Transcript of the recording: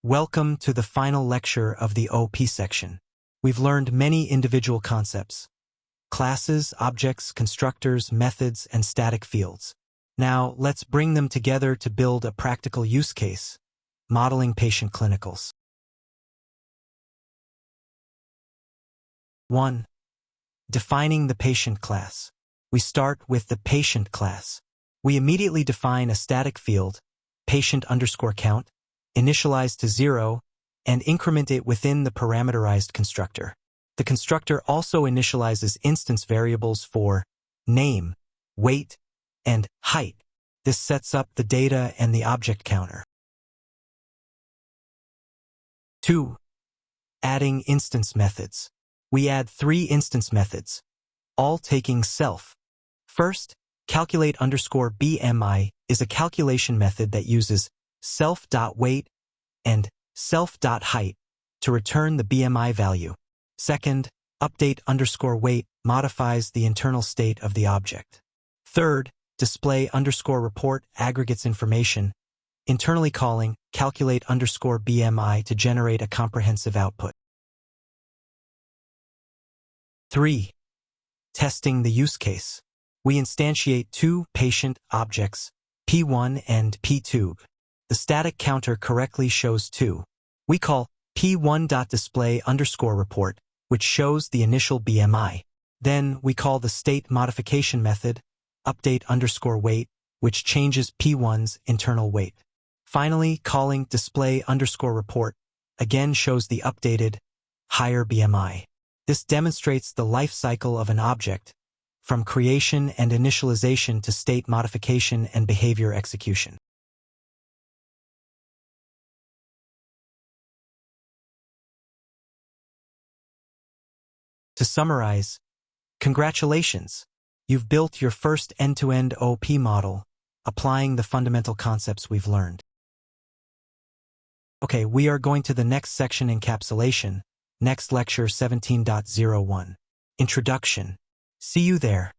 Welcome to the final lecture of the OP section. We've learned many individual concepts: classes, objects, constructors, methods, and static fields. Now, let's bring them together to build a practical use case, modeling patient clinicals. 1. Defining the patient class. We start with the patient class. We immediately define a static field, patient_count, initialize to 0, and increment it within the parameterized constructor. The constructor also initializes instance variables for name, weight, and height. This sets up the data and the object counter. 2. Adding instance methods. We add 3 instance methods, all taking self. First, calculate_BMI is a calculation method that uses self.weight and self.height to return the BMI value. Second, update_weight modifies the internal state of the object. Third, display_report aggregates information, internally calling calculate_BMI to generate a comprehensive output. 3. Testing the use case. We instantiate 2 patient objects, P1 and P2. The static counter correctly shows 2. We call P1.display_report, which shows the initial BMI. Then we call the state modification method, update_weight, which changes P1's internal weight. Finally, calling display_report again shows the updated, higher BMI. This demonstrates the life cycle of an object, from creation and initialization to state modification and behavior execution. To summarize, congratulations! You've built your first end-to-end OP model, applying the fundamental concepts we've learned. Okay, we are going to the next section, encapsulation, next lecture 17.01. Introduction. See you there.